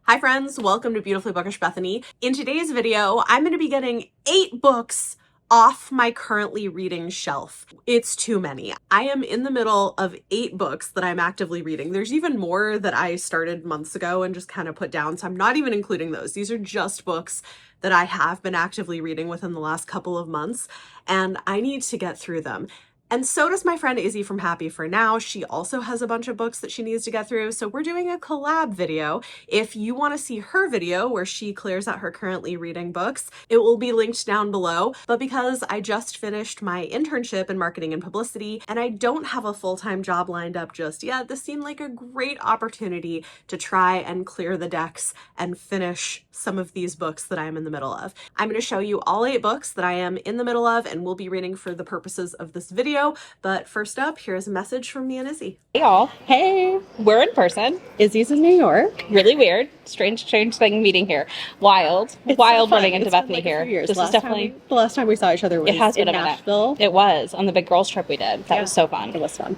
Hi friends, welcome to Beautifully Bookish Bethany. In today's video, I'm going to be getting 8 books off my currently reading shelf. It's too many. I am in the middle of 8 books that I'm actively reading. There's even more that I started months ago and just kind of put down, so I'm not even including those. These are just books that I have been actively reading within the last couple of months, and I need to get through them. And so does my friend Izzy from Happy for Now. She also has a bunch of books that she needs to get through, so we're doing a collab video. If you want to see her video where she clears out her currently reading books, it will be linked down below. But because I just finished my internship in marketing and publicity, and I don't have a full-time job lined up just yet, this seemed like a great opportunity to try and clear the decks and finish some of these books that I'm in the middle of. I'm going to show you all 8 books that I am in the middle of and will be reading for the purposes of this video. But first up, here's a message from me and Izzy. Hey y'all. Hey, We're in person. Izzy's in New York. Really weird. Strange thing meeting here. Wild. It's Wild so fun. running into It's been Bethany like here. years. This is definitely the last time we saw each other was it has been in a minute. Nashville. It was on the big girls trip we did. That was so fun. It was fun.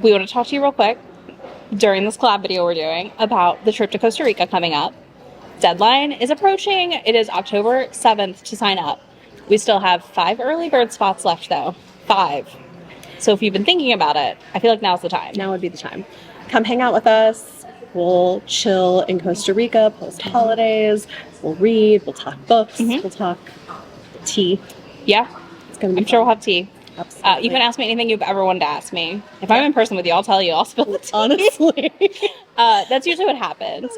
We want to talk to you real quick during this collab video we're doing about the trip to Costa Rica coming up. Deadline is approaching. It is October 7th to sign up. We still have 5 early bird spots left though. 5. So if you've been thinking about it, I feel like now's the time. Now would be the time. Come hang out with us. We'll chill in Costa Rica post holidays. We'll read. We'll talk books. We'll talk tea. Yeah. It's gonna be I'm sure we'll have tea. Absolutely. You can ask me anything you've ever wanted to ask me. If I'm in person with you, I'll tell you. I'll spill the tea. Honestly, That's usually what happens.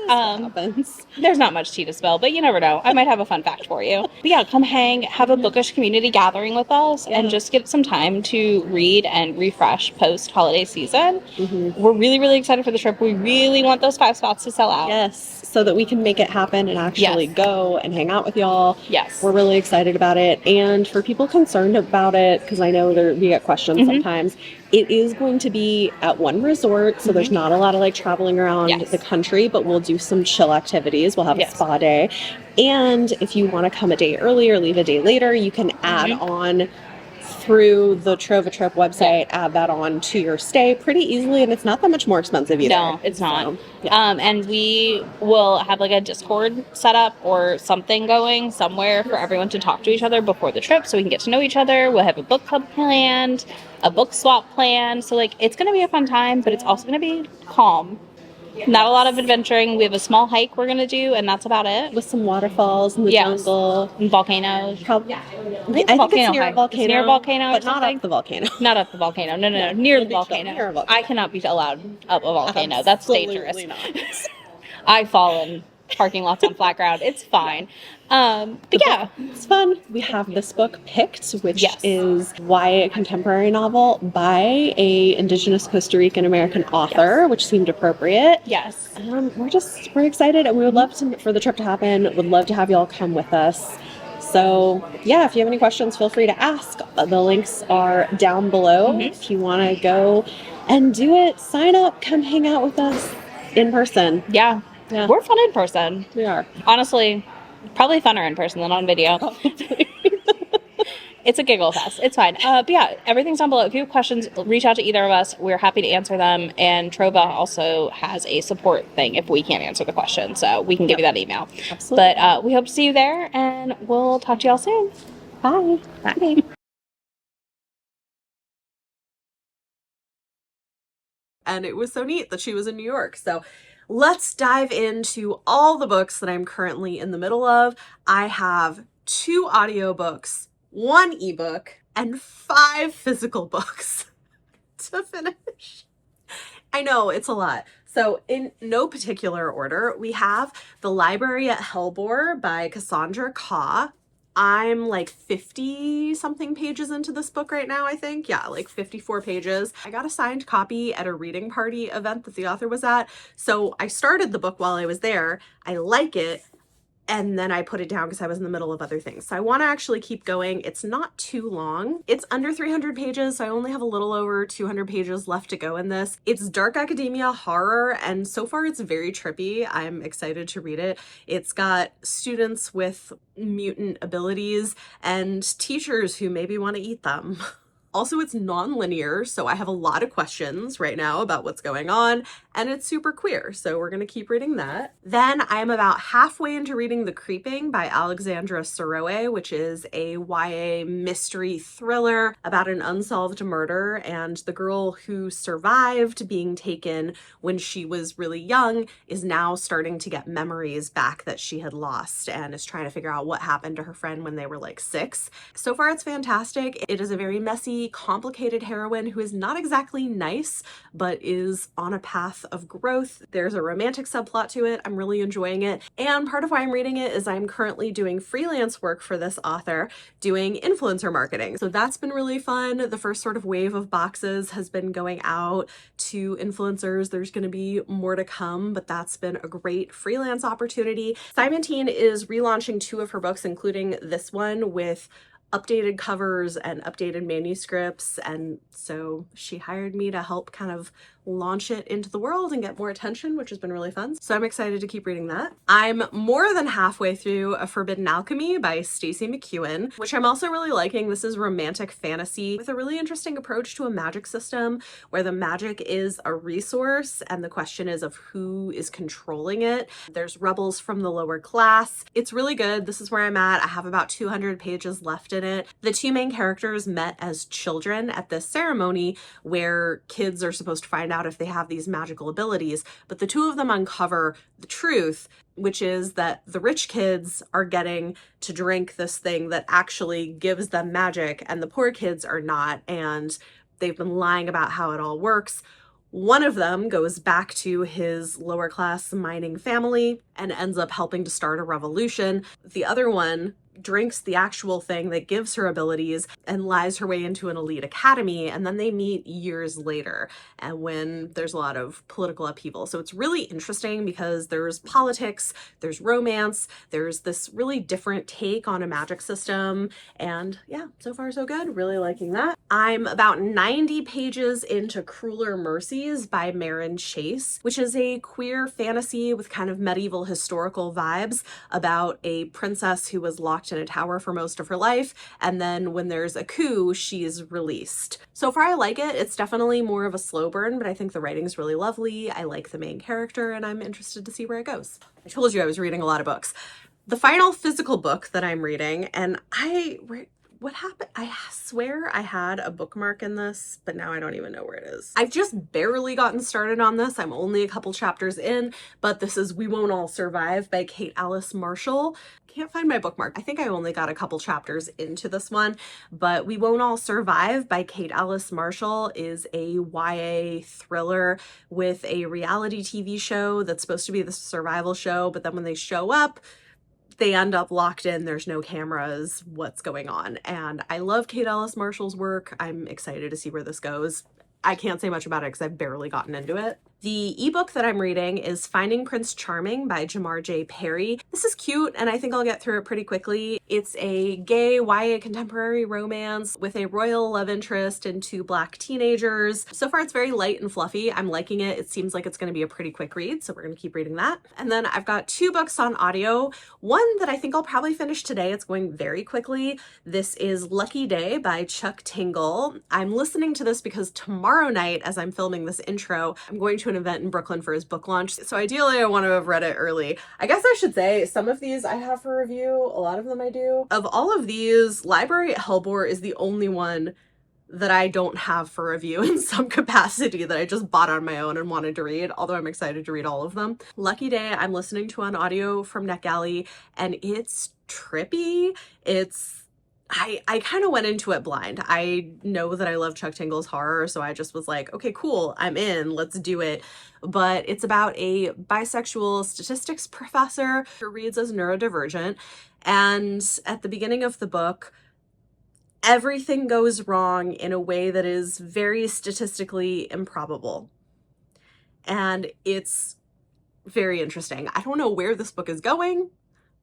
There's not much tea to spill, but you never know. I might have a fun fact for you. But yeah, come hang, have a bookish community gathering with us, and just get some time to read and refresh post-holiday season. We're really, really excited for the trip. We really want those 5 spots to sell out. Yes, so that we can make it happen and actually go and hang out with y'all. Yes. We're really excited about it. And for people concerned about it, because I know we get questions sometimes, it is going to be at one resort, so there's not a lot of like traveling around the country, but we'll do some chill activities. We'll have a spa day. And if you want to come a day early or leave a day later, you can add on through the Trova Trip website, add that on to your stay pretty easily, and it's not that much more expensive either. No, it's not. And we will have like a Discord set up or something going somewhere for everyone to talk to each other before the trip so we can get to know each other. We'll have a book club planned, a book swap planned. So like it's going to be a fun time, but it's also going to be calm. Not a lot of adventuring. We have a small hike we're going to do, and that's about it. With some waterfalls in the jungle. And volcanoes. Probably. I think volcano it's near a volcano. It's near a volcano but not up the volcano. Not up the volcano. No. Near the volcano. Near a volcano. I cannot be allowed up a volcano. That's dangerous. Not. I've fallen parking lots on flat ground. It's fine. But yeah, it's fun. We have this book picked, which is YA contemporary novel by a indigenous Costa Rican American author, which seemed appropriate. Yes. We're excited, and we would love for the trip to happen. Would love to have you all come with us. So yeah, if you have any questions, feel free to ask. The links are down below. If you want to go and do it, sign up, come hang out with us in person. Yeah. We're fun in person. We are. Honestly, probably funner in person than on video. It's a giggle fest. It's fine. But yeah, everything's down below. If you have questions, reach out to either of us. We're happy to answer them. And Trova also has a support thing if we can't answer the question. So we can give you that email. Absolutely. But we hope to see you there, and we'll talk to y'all soon. Bye. Bye. And it was so neat that she was in New York. So let's dive into all the books that I'm currently in the middle of. I have 2 audiobooks, 1 ebook, and 5 physical books to finish. I know, it's a lot. So in no particular order, we have The Library at Hellbore by Cassandra Kah. I'm like 50 something pages into this book right now, I think. Yeah, like 54 pages. I got a signed copy at a reading party event that the author was at. So I started the book while I was there. I like it. And then I put it down because I was in the middle of other things. So I want to actually keep going. It's not too long. It's under 300 pages, so I only have a little over 200 pages left to go in this. It's dark academia horror, and so far it's very trippy. I'm excited to read it. It's got students with mutant abilities and teachers who maybe want to eat them. Also, it's non-linear, so I have a lot of questions right now about what's going on, and it's super queer, so we're gonna keep reading that. Then I'm about halfway into reading The Creeping by Alexandra Soroe, which is a YA mystery thriller about an unsolved murder and the girl who survived being taken when she was really young is now starting to get memories back that she had lost and is trying to figure out what happened to her friend when they were like 6. So far, it's fantastic. It is a very messy, complicated heroine who is not exactly nice, but is on a path of growth. There's a romantic subplot to it. I'm really enjoying it. And part of why I'm reading it is I'm currently doing freelance work for this author, doing influencer marketing. So that's been really fun. The first sort of wave of boxes has been going out to influencers. There's going to be more to come, but that's been a great freelance opportunity. Simon Teen is relaunching 2 of her books, including this one with updated covers and updated manuscripts, and so she hired me to help kind of launch it into the world and get more attention, which has been really fun. So I'm excited to keep reading that. I'm more than halfway through A Forbidden Alchemy by Stacey McEwen, which I'm also really liking. This is romantic fantasy with a really interesting approach to a magic system where the magic is a resource and the question is of who is controlling it. There's rebels from the lower class. It's really good. This is where I'm at. I have about 200 pages left in it. The 2 main characters met as children at this ceremony where kids are supposed to find out if they have these magical abilities, but the 2 of them uncover the truth, which is that the rich kids are getting to drink this thing that actually gives them magic and the poor kids are not, and they've been lying about how it all works. One of them goes back to his lower class mining family and ends up helping to start a revolution. The other one drinks the actual thing that gives her abilities and lies her way into an elite academy, and then they meet years later and when there's a lot of political upheaval. So it's really interesting because there's politics, there's romance, there's this really different take on a magic system, and yeah, so far so good. Really liking that. I'm about 90 pages into Crueler Mercies by Maren Chase, which is a queer fantasy with kind of medieval historical vibes about a princess who was locked in a tower for most of her life, and then when there's a coup, she's released. So far I like it. It's definitely more of a slow burn, but I think the writing's really lovely. I like the main character and I'm interested to see where it goes. I told you I was reading a lot of books. The final physical book that I'm reading, and what happened? I swear I had a bookmark in this, but now I don't even know where it is. I've just barely gotten started on this. I'm only a couple chapters in, but this is We Won't All Survive by Kate Alice Marshall. Can't find my bookmark. I think I only got a couple chapters into this one, but We Won't All Survive by Kate Alice Marshall is a YA thriller with a reality TV show that's supposed to be the survival show, but then when they show up, they end up locked in, there's no cameras, what's going on? And I love Kate Alice Marshall's work. I'm excited to see where this goes. I can't say much about it because I've barely gotten into it. The ebook that I'm reading is Finding Prince Charming by Jamar J. Perry. This is cute and I think I'll get through it pretty quickly. It's a gay YA contemporary romance with a royal love interest and 2 Black teenagers. So far it's very light and fluffy. I'm liking it. It seems like it's going to be a pretty quick read, so we're going to keep reading that. And then I've got 2 books on audio. One that I think I'll probably finish today. It's going very quickly. This is Lucky Day by Chuck Tingle. I'm listening to this because tomorrow night, as I'm filming this intro, I'm going to an event in Brooklyn for his book launch. So ideally I want to have read it early. I guess I should say some of these I have for review, a lot of them I do. Of all of these, Library at Hellbore is the only one that I don't have for review in some capacity that I just bought on my own and wanted to read, although I'm excited to read all of them. Lucky Day I'm listening to on audio from NetGalley, and it's trippy. I kind of went into it blind. I know that I love Chuck Tingle's horror, so I just was like, okay, cool, I'm in, let's do it. But it's about a bisexual statistics professor who reads as neurodivergent, and at the beginning of the book, everything goes wrong in a way that is very statistically improbable. And it's very interesting. I don't know where this book is going,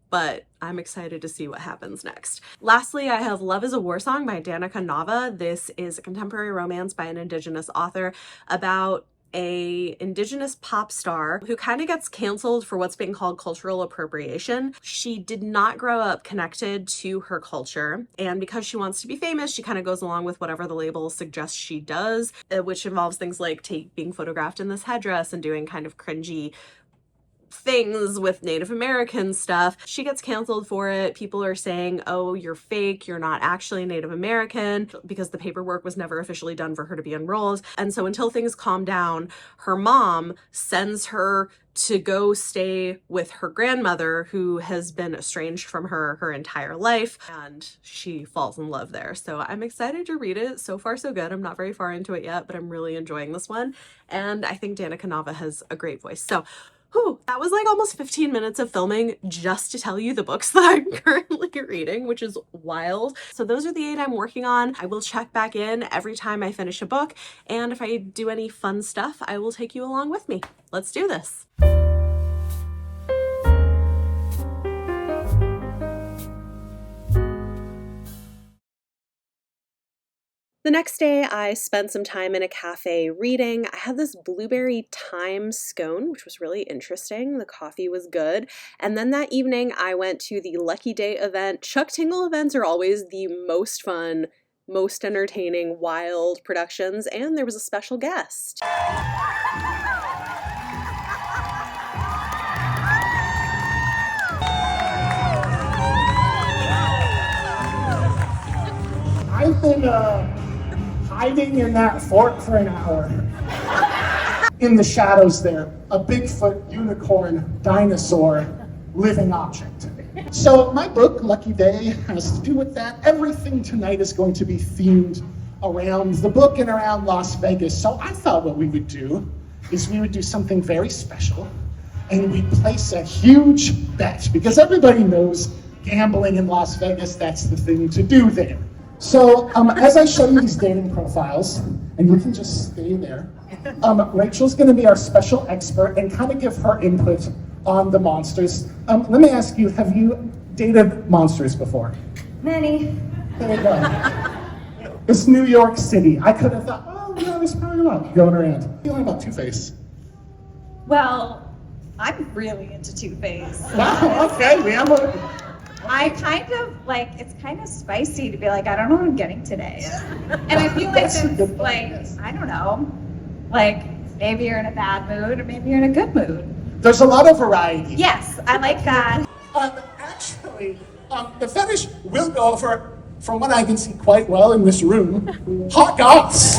but I'm excited to see what happens next. Lastly, I have Love is a War Song by Danica Nava. This is a contemporary romance by an Indigenous author about a indigenous pop star who kind of gets canceled for what's being called cultural appropriation. She did not grow up connected to her culture, and because she wants to be famous, she kind of goes along with whatever the label suggests she does, which involves things like being photographed in this headdress and doing kind of cringy things with Native American stuff. She gets canceled for it. People are saying, oh, you're fake, you're not actually Native American, because the paperwork was never officially done for her to be enrolled. And so until things calm down, her mom sends her to go stay with her grandmother, who has been estranged from her entire life, and she falls in love there. So I'm excited to read it. So far so good. I'm not very far into it yet, but I'm really enjoying this one, and I think Danica Nava has a great voice. So whew, that was like almost 15 minutes of filming just to tell you the books that I'm currently reading, which is wild. So those are the 8 I'm working on. I will check back in every time I finish a book, and if I do any fun stuff, I will take you along with me. Let's do this. The next day, I spent some time in a cafe reading. I had this blueberry thyme scone, which was really interesting. The coffee was good. And then that evening, I went to the Lucky Day event. Chuck Tingle events are always the most fun, most entertaining, wild productions, and there was a special guest. I've been hiding in that fort for an hour. In the shadows there, a Bigfoot, unicorn, dinosaur, living object. So my book, Lucky Day, has to do with that. Everything tonight is going to be themed around the book and around Las Vegas. So I thought what we would do is we would do something very special, and we'd place a huge bet, because everybody knows gambling in Las Vegas, that's the thing to do there. So as I show you these dating profiles, and you can just stay there, Rachel's going to be our special expert and kind of give her input on the monsters. Let me ask you, have you dated monsters before? Many. There you go. It's New York City. I could have thought, oh, yeah, there's probably a lot going around. What do you think about Two-Face? Well, I'm really into Two-Face. Wow, okay, we have a... I kind of like, it's kind of spicy to be like, I don't know what I'm getting today. And I feel like it's like, I don't know, like maybe you're in a bad mood or maybe you're in a good mood. There's a lot of variety. Yes, I like that. Actually, the fetish will go over, from what I can see quite well in this room, hot dogs.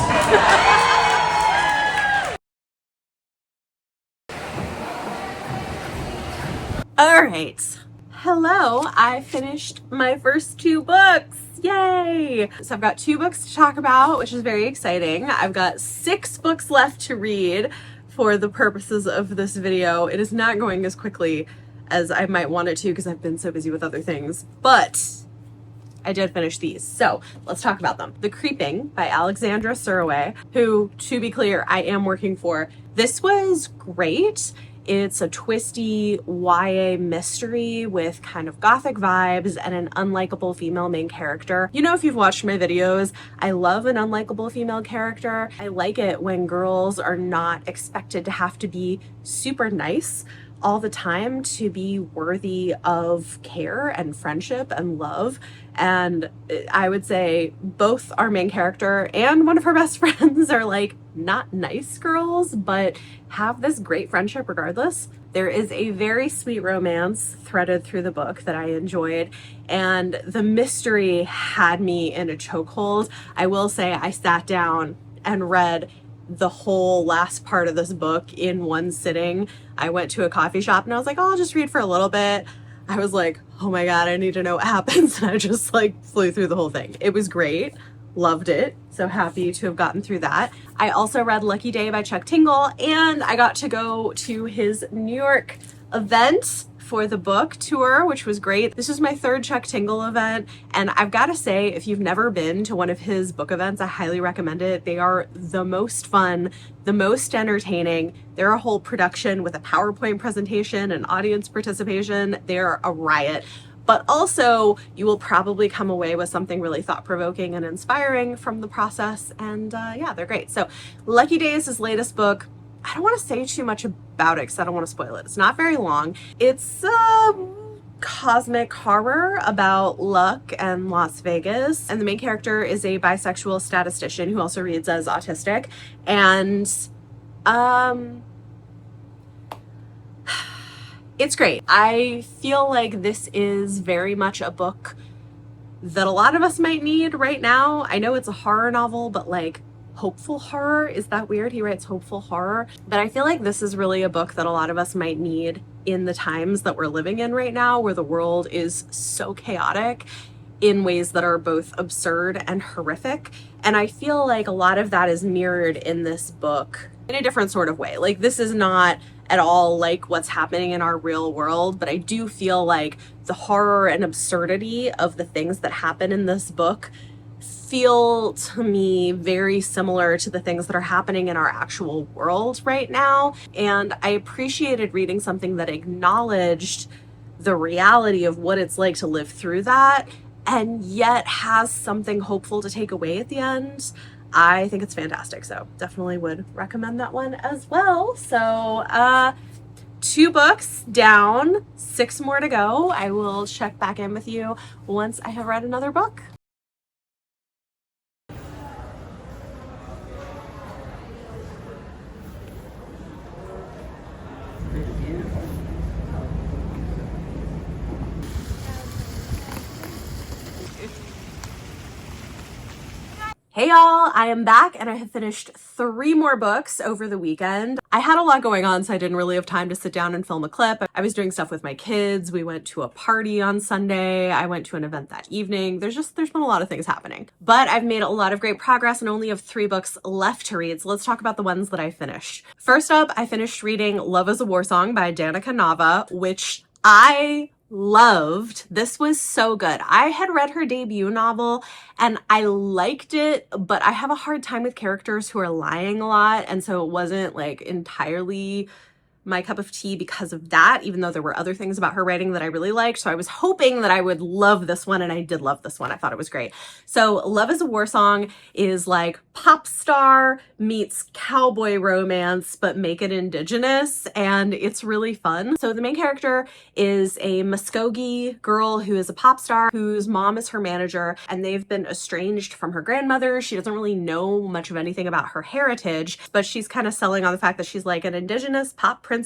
All right. Hello, I finished my first 2 books. Yay! So I've got 2 books to talk about, which is very exciting. I've got 6 books left to read for the purposes of this video. It is not going as quickly as I might want it to because I've been so busy with other things, but I did finish these. So let's talk about them. The Creeping by Alexandra Surraway, who, to be clear, I am working for. This was great. It's a twisty YA mystery with kind of gothic vibes and an unlikable female main character. You know, if you've watched my videos, I love an unlikable female character. I like it when girls are not expected to have to be super nice all the time to be worthy of care and friendship and love. And I would say both our main character and one of her best friends are like not nice girls, but have this great friendship regardless. There is a very sweet romance threaded through the book that I enjoyed, and the mystery had me in a chokehold. I will say I sat down and read the whole last part of this book in one sitting. I went to a coffee shop and I was like, oh, I'll just read for a little bit. I was like, oh my God, I need to know what happens. And I just like flew through the whole thing. It was great. Loved it. So happy to have gotten through that. I also read Lucky Day by Chuck Tingle, and I got to go to his New York event for the book tour, which was great. This is my 3rd Chuck Tingle event, and I've got to say, if you've never been to one of his book events, I highly recommend it. They are the most fun, the most entertaining. They're a whole production with a PowerPoint presentation and audience participation. They're a riot. But also, you will probably come away with something really thought-provoking and inspiring from the process, and yeah, they're great. So Lucky Day is his latest book. I don't want to say too much about it because I don't want to spoil it. It's not very long. It's cosmic horror about luck and Las Vegas. And the main character is a bisexual statistician who also reads as autistic. And it's great. I feel like this is very much a book that a lot of us might need right now. I know it's a horror novel, but like hopeful horror. Is that weird? He writes hopeful horror. But I feel like this is really a book that a lot of us might need in the times that we're living in right now, where the world is so chaotic in ways that are both absurd and horrific. And I feel like a lot of that is mirrored in this book in a different sort of way. Like, this is not at all like what's happening in our real world, but I do feel like the horror and absurdity of the things that happen in this book feel to me very similar to the things that are happening in our actual world right now. And I appreciated reading something that acknowledged the reality of what it's like to live through that, and yet has something hopeful to take away at the end. I think it's fantastic. So definitely would recommend that one as well. So 2 books down, 6 more to go. I will check back in with you once I have read another book. Hey y'all, I am back and I have finished 3 more books over the weekend. I had a lot going on, so I didn't really have time to sit down and film a clip. I was doing stuff with my kids. We went to a party on Sunday. I went to an event that evening. There's been a lot of things happening. But I've made a lot of great progress and only have 3 books left to read. So let's talk about the ones that I finished. First up, I finished reading Love is a War Song by Danica Nava, which I loved. This was so good. I had read her debut novel and I liked it, but I have a hard time with characters who are lying a lot, and so it wasn't like entirely my cup of tea because of that, even though there were other things about her writing that I really liked. So I was hoping that I would love this one, and I did love this one. I thought it was great. So Love is a War Song is like pop star meets cowboy romance, but make it indigenous, and it's really fun. So the main character is a Muskogee girl who is a pop star whose mom is her manager, and they've been estranged from her grandmother. She doesn't really know much of anything about her heritage, but she's kind of selling on the fact that she's like an indigenous pop princess.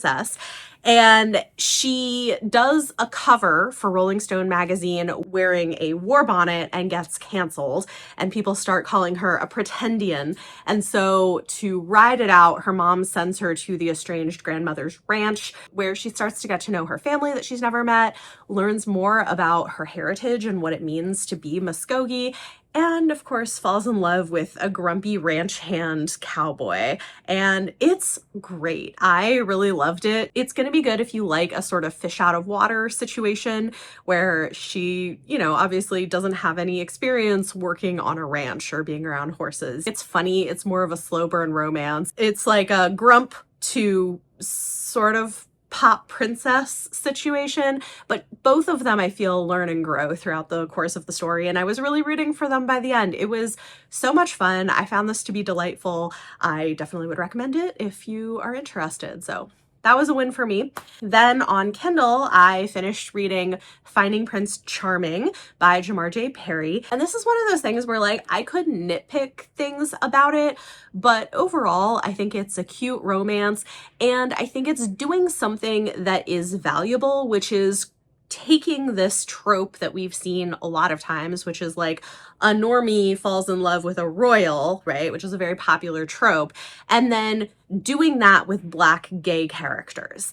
And she does a cover for Rolling Stone magazine wearing a war bonnet and gets canceled, and people start calling her a pretendian. And so to ride it out, her mom sends her to the estranged grandmother's ranch, where she starts to get to know her family that she's never met, learns more about her heritage and what it means to be Muskogee, and of course falls in love with a grumpy ranch hand cowboy. And it's great. I really loved it. It's going to be good if you like a sort of fish out of water situation where she, you know, obviously doesn't have any experience working on a ranch or being around horses. It's funny. It's more of a slow burn romance. It's like a grump to sort of pop princess situation, but both of them I feel learn and grow throughout the course of the story, and I was really rooting for them by the end. It was so much fun. I found this to be delightful. I definitely would recommend it if you are interested. So that was a win for me. Then on Kindle, I finished reading Finding Prince Charming by Jamar J. Perry. And this is one of those things where like I could nitpick things about it, but overall I think it's a cute romance, and I think it's doing something that is valuable, which is taking this trope that we've seen a lot of times, which is like a normie falls in love with a royal, right? Which is a very popular trope. And then doing that with Black gay characters.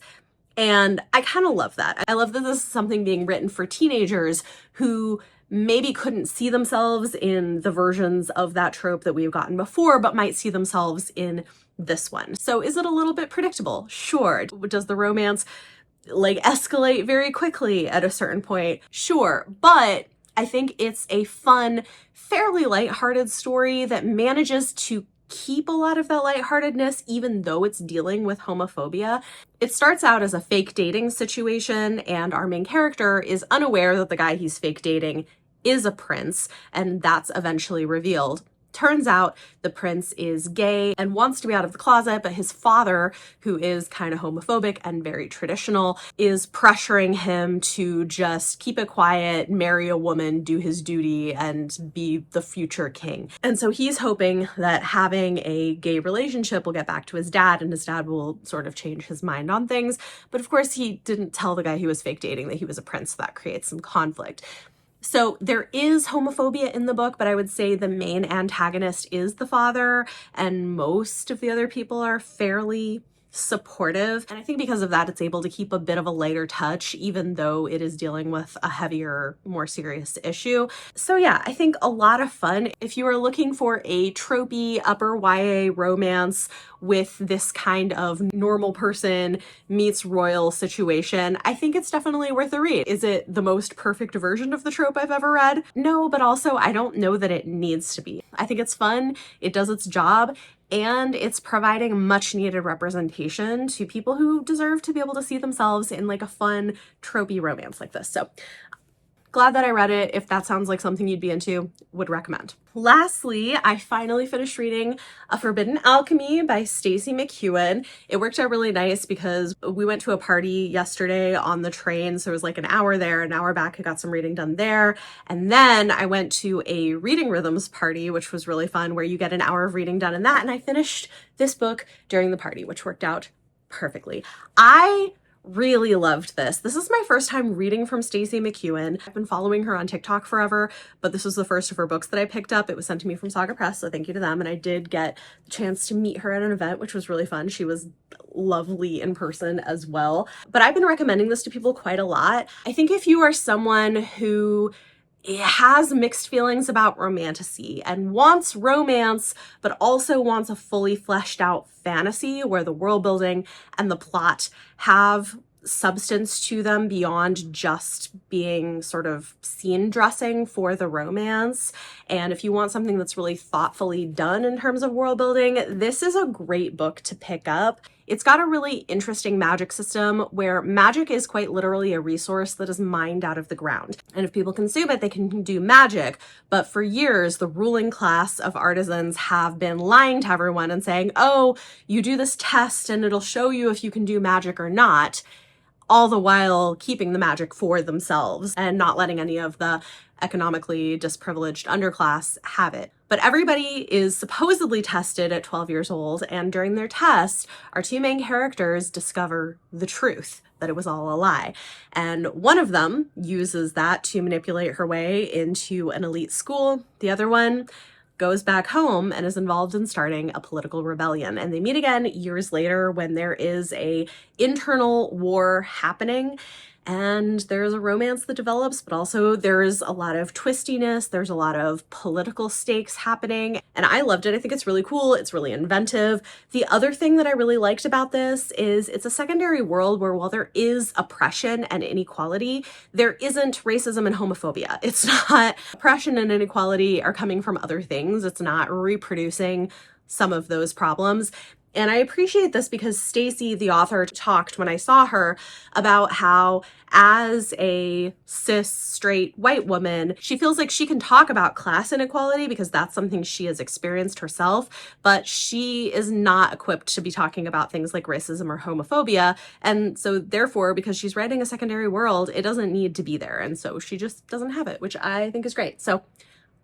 And I kind of love that. I love that this is something being written for teenagers who maybe couldn't see themselves in the versions of that trope that we've gotten before, but might see themselves in this one. So is it a little bit predictable? Sure. Does the romance like escalate very quickly at a certain point? Sure. But I think it's a fun, fairly lighthearted story that manages to keep a lot of that lightheartedness, even though it's dealing with homophobia. It starts out as a fake dating situation, and our main character is unaware that the guy he's fake dating is a prince, and that's eventually revealed. Turns out the prince is gay and wants to be out of the closet, but his father, who is kind of homophobic and very traditional, is pressuring him to just keep it quiet, marry a woman, do his duty, and be the future king. And so he's hoping that having a gay relationship will get back to his dad, and his dad will sort of change his mind on things. But of course, he didn't tell the guy he was fake dating that he was a prince, so that creates some conflict. So there is homophobia in the book, but I would say the main antagonist is the father, and most of the other people are fairly supportive. And I think because of that, it's able to keep a bit of a lighter touch, even though it is dealing with a heavier, more serious issue. So yeah, I think a lot of fun. If you are looking for a tropey upper YA romance with this kind of normal person meets royal situation, I think it's definitely worth a read. Is it the most perfect version of the trope I've ever read? No, but also I don't know that it needs to be. I think it's fun, it does its job, and it's providing much needed representation to people who deserve to be able to see themselves in like a fun, tropey romance like this. So glad that I read it. If that sounds like something you'd be into, would recommend. Lastly, I finally finished reading A Forbidden Alchemy by Stacey McEwen. It worked out really nice because we went to a party yesterday on the train, so it was like an hour there, an hour back. I got some reading done there. And then I went to a Reading Rhythms party, which was really fun, where you get an hour of reading done in that. And I finished this book during the party, which worked out perfectly. I really loved this. This is my first time reading from Stacey McEwen. I've been following her on TikTok forever, but this was the first of her books that I picked up. It was sent to me from Saga Press, so thank you to them. And I did get the chance to meet her at an event, which was really fun. She was lovely in person as well. But I've been recommending this to people quite a lot. I think if you are someone who has mixed feelings about romantasy and wants romance, but also wants a fully fleshed out fantasy where the world building and the plot have substance to them beyond just being sort of scene dressing for the romance. And if you want something that's really thoughtfully done in terms of world building, this is a great book to pick up. It's got a really interesting magic system where magic is quite literally a resource that is mined out of the ground. And if people consume it, they can do magic. But for years, the ruling class of artisans have been lying to everyone and saying, oh, you do this test and it'll show you if you can do magic or not, all the while keeping the magic for themselves and not letting any of the economically disprivileged underclass have it. But everybody is supposedly tested at 12 years old, and during their test, our two main characters discover the truth, that it was all a lie. And one of them uses that to manipulate her way into an elite school. The other one goes back home and is involved in starting a political rebellion. And they meet again years later when there is a internal war happening. And there's a romance that develops, but also there's a lot of twistiness. There's a lot of political stakes happening. And I loved it. I think it's really cool. It's really inventive. The other thing that I really liked about this is it's a secondary world where while there is oppression and inequality, there isn't racism and homophobia. It's not oppression and inequality are coming from other things. It's not reproducing some of those problems. And I appreciate this because Stacey, the author, talked when I saw her about how as a cis, straight, white woman, she feels like she can talk about class inequality because that's something she has experienced herself, but she is not equipped to be talking about things like racism or homophobia. And so therefore, because she's writing a secondary world, it doesn't need to be there. And so she just doesn't have it, which I think is great. So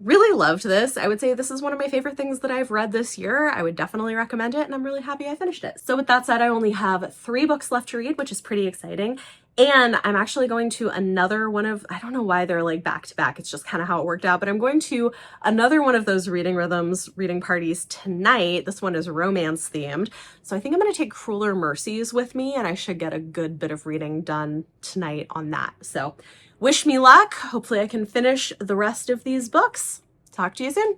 really loved this. I would say this is one of my favorite things that I've read this year. I would definitely recommend it, and I'm really happy I finished it. So with that said, I only have 3 books left to read, which is pretty exciting. And I'm actually going to another one of, I don't know why they're like back to back. It's just kind of how it worked out, but I'm going to another one of those Reading Rhythms reading parties tonight. This one is romance themed. So I think I'm going to take Crueler Mercies with me, and I should get a good bit of reading done tonight on that. So wish me luck. Hopefully I can finish the rest of these books. Talk to you soon.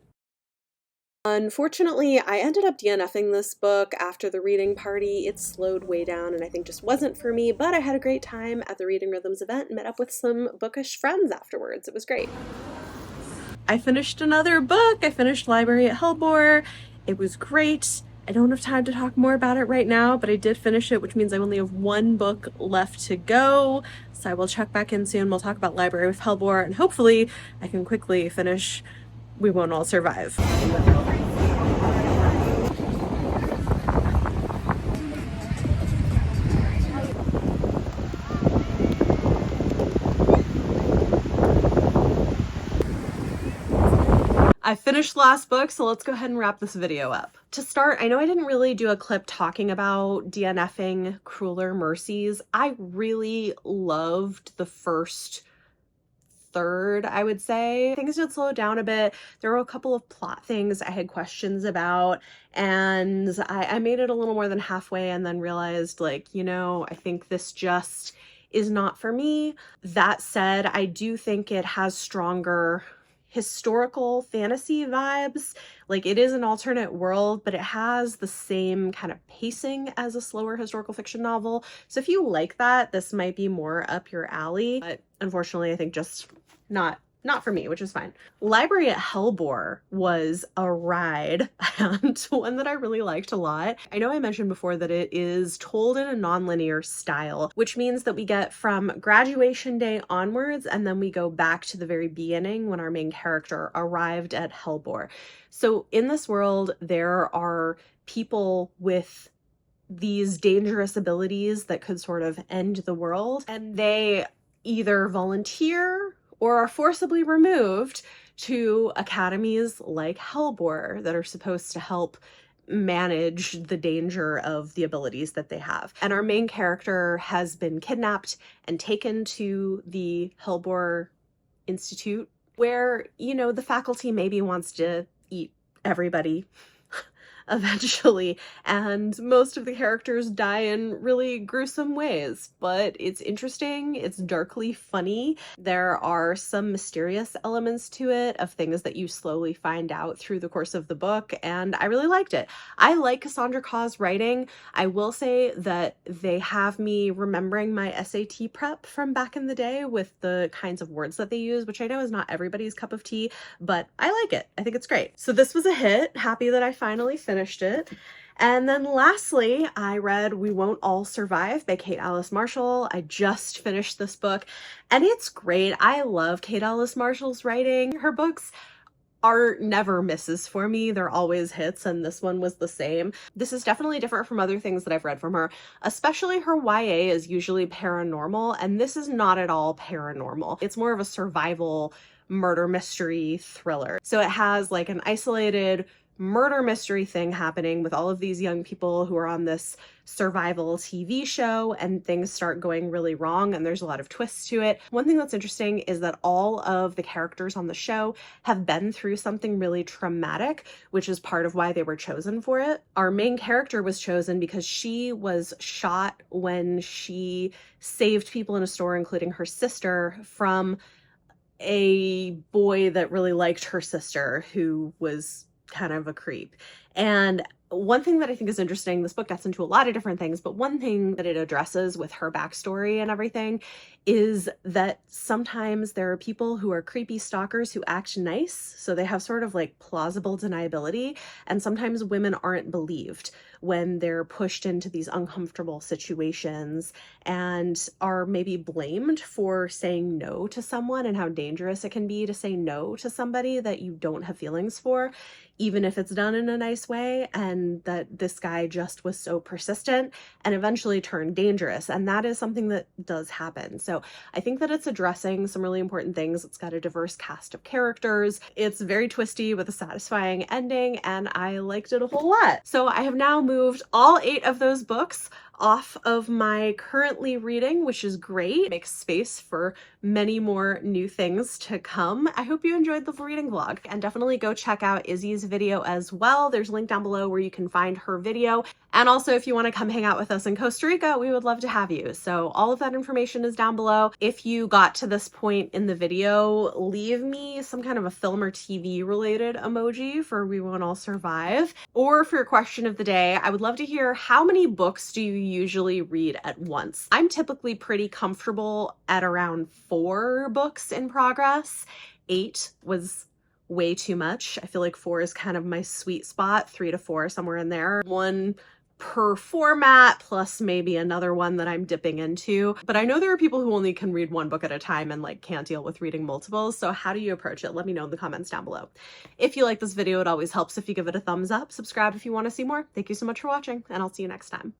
Unfortunately, I ended up DNFing this book after the reading party. It slowed way down and I think just wasn't for me, but I had a great time at the Reading Rhythms event and met up with some bookish friends afterwards. It was great. I finished another book. I finished Library at Hellbore. It was great. I don't have time to talk more about it right now, but I did finish it, which means I only have 1 book left to go. So I will check back in soon. We'll talk about Library with Hellbore, and hopefully I can quickly finish We Won't All Survive. I finished the last book, so let's go ahead and wrap this video up. To start, I know I didn't really do a clip talking about DNFing Crueler Mercies. I really loved the first third, I would say. Things did slow down a bit. There were a couple of plot things I had questions about, and I made it a little more than halfway and then realized, like, you know, I think this just is not for me. That said, I do think it has stronger historical fantasy vibes. Like, it is an alternate world, but it has the same kind of pacing as a slower historical fiction novel. So if you like that, this might be more up your alley. But unfortunately, I think just not for me, which is fine. Library at Hellbore was a ride and one that I really liked a lot. I know I mentioned before that it is told in a nonlinear style, which means that we get from graduation day onwards, and then we go back to the very beginning when our main character arrived at Hellbore. So in this world, there are people with these dangerous abilities that could sort of end the world, and they either volunteer or are forcibly removed to academies like Hellbore that are supposed to help manage the danger of the abilities that they have. And our main character has been kidnapped and taken to the Hellbore Institute, where, you know, the faculty maybe wants to eat everybody eventually, and most of the characters die in really gruesome ways, but it's interesting, it's darkly funny. There are some mysterious elements to it of things that you slowly find out through the course of the book, and I really liked it. I like Cassandra Claw's writing. I will say that they have me remembering my SAT prep from back in the day with the kinds of words that they use, which I know is not everybody's cup of tea, but I like it. I think it's great. So this was a hit. Happy that I finally finished it. And then lastly, I read We Won't All Survive by Kate Alice Marshall. I just finished this book and it's great. I love Kate Alice Marshall's writing. Her books are never misses for me. They're always hits, and this one was the same. This is definitely different from other things that I've read from her, especially her YA is usually paranormal, and this is not at all paranormal. It's more of a survival murder mystery thriller. So it has like an isolated murder mystery thing happening with all of these young people who are on this survival TV show, and things start going really wrong, and there's a lot of twists to it. One thing that's interesting is that all of the characters on the show have been through something really traumatic, which is part of why they were chosen for it. Our main character was chosen because she was shot when she saved people in a store, including her sister, from a boy that really liked her sister, who was kind of a creep. And one thing that I think is interesting, this book gets into a lot of different things, but one thing that it addresses with her backstory and everything is that sometimes there are people who are creepy stalkers who act nice, so they have sort of like plausible deniability, and sometimes women aren't believed when they're pushed into these uncomfortable situations and are maybe blamed for saying no to someone, and how dangerous it can be to say no to somebody that you don't have feelings for, even if it's done in a nice way. And that this guy just was so persistent and eventually turned dangerous, and that is something that does happen. So I think that it's addressing some really important things. It's got a diverse cast of characters. It's very twisty with a satisfying ending, and I liked it a whole lot. So I have now moved all 8 of those books off of my currently reading, which is great. It makes space for many more new things to come. I hope you enjoyed the reading vlog, and definitely go check out Izzy's video as well. There's a link down below where you can find her video. And also, if you want to come hang out with us in Costa Rica, we would love to have you. So all of that information is down below. If you got to this point in the video, leave me some kind of a film or TV related emoji for We Won't All Survive. Or for your question of the day, I would love to hear, how many books do you usually read at once? I'm typically pretty comfortable at around 4 books in progress. 8 was way too much. I feel like 4 is kind of my sweet spot, 3 to 4, somewhere in there. 1 per format, plus maybe another one that I'm dipping into. But I know there are people who only can read one book at a time and like can't deal with reading multiples. So how do you approach it? Let me know in the comments down below. If you like this video, it always helps if you give it a thumbs up. Subscribe if you want to see more. Thank you so much for watching, and I'll see you next time.